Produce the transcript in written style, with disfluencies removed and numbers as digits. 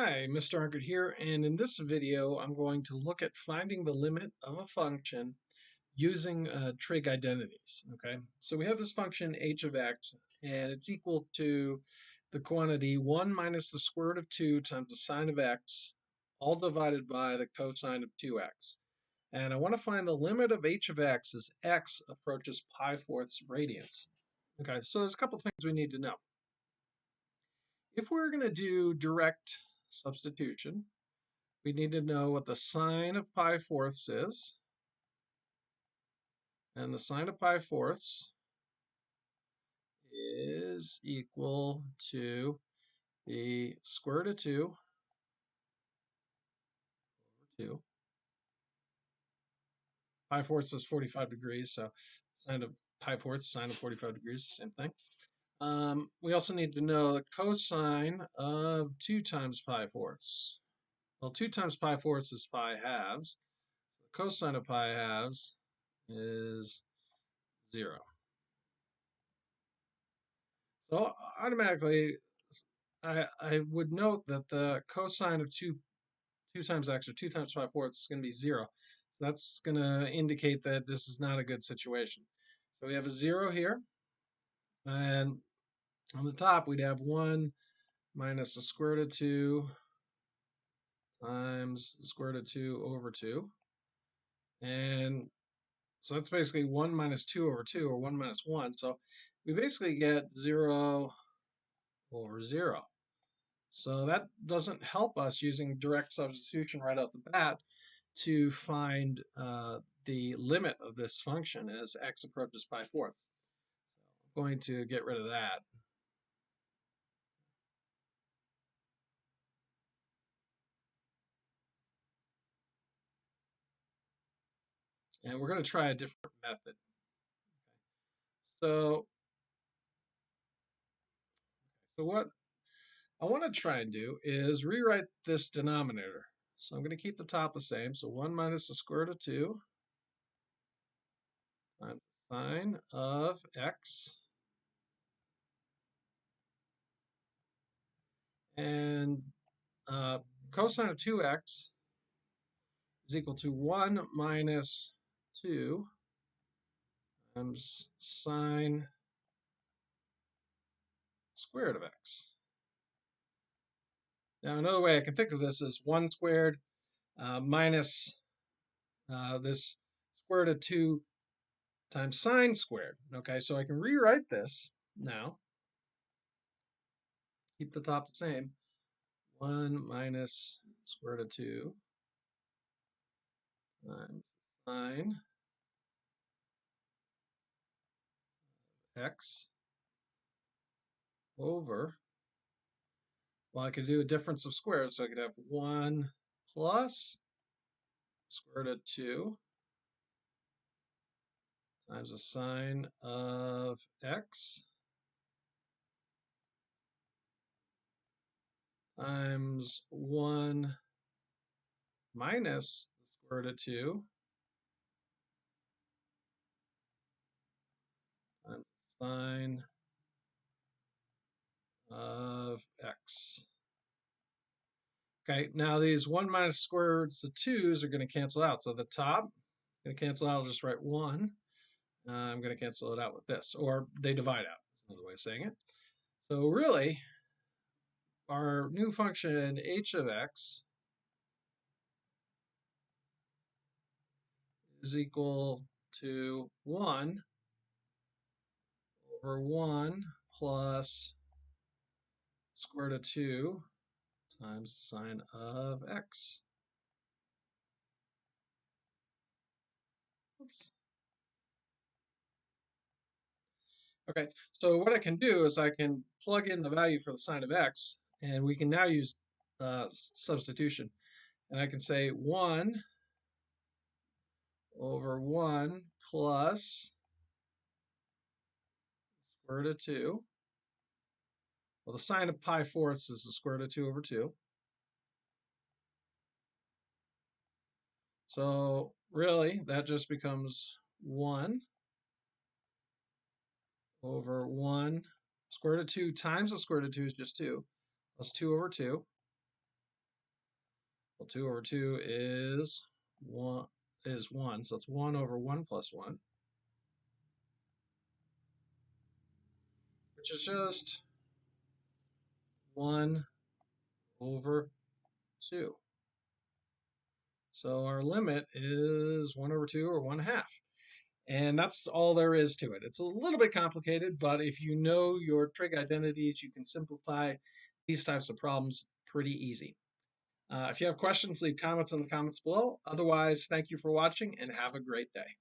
Hi, Mr. Unkert here, and in this video I'm going to look at finding the limit of a function using trig identities. Okay, so we have this function h of x, and it's equal to the quantity 1 minus the square root of 2 times the sine of x, all divided by the cosine of 2x. And I want to find the limit of h of x as x approaches pi-fourths radians. Okay, so there's a couple things we need to know. If we're going to do direct substitution, we need to know what the sine of pi-fourths is. And the sine of pi-fourths is equal to the square root of 2 over 2. Pi-fourths is 45 degrees, so sine of pi-fourths, sine of 45 degrees, the same thing. We also need to know the cosine of 2 times pi-fourths. Well, 2 times pi-fourths is pi halves. The cosine of pi halves is 0. So automatically, I would note that the cosine of 2 times x, or 2 times pi-fourths, is going to be 0. So that's going to indicate that this is not a good situation. So we have a 0 here, and on the top we'd have 1 minus the square root of 2 times the square root of 2 over 2. And so that's basically 1 minus 2 over 2, or 1 minus 1. So we basically get 0 over 0. So that doesn't help us using direct substitution right off the bat to find the limit of this function as x approaches pi-fourths. So I'm going to get rid of that. And we're going to try a different method. So what I want to try and do is rewrite this denominator. So I'm going to keep the top the same. So 1 minus the square root of 2 times the sine of x. And cosine of 2x is equal to 1 minus 2 times sine square root of x. Now, another way I can think of this is 1 squared minus this square root of 2 times sine squared. Okay, so I can rewrite this now. Keep the top the same. 1 minus square root of 2 times sine x over, well, I could do a difference of squares, so I could have 1 plus square root of 2 times the sine of x times 1 minus the square root of 2 times sine of x. Okay, now these 1 minus square roots of 2's are going to cancel out. So the top is going to cancel out. I'll just write 1. I'm going to cancel it out with this, or they divide out, is another way of saying it. So really, our new function h of x is equal to 1 over 1 plus square root of 2 times the sine of x. Oops. Okay, so what I can do is I can plug in the value for the sine of x, and we can now use substitution. And I can say 1 over 1 plus square root of 2. Well, the sine of pi-fourths is the square root of 2 over 2. So really, that just becomes 1 over 1. Square root of 2 times the square root of 2 is just 2, plus 2 over 2. Well, 2 over 2 is 1, so it's 1 over 1 plus 1, which is just 1 over 2. So our limit is 1 over 2, or 1/2. And that's all there is to it. It's a little bit complicated, but if you know your trig identities, you can simplify these types of problems pretty easy. If you have questions, leave comments in the comments below. Otherwise, thank you for watching and have a great day.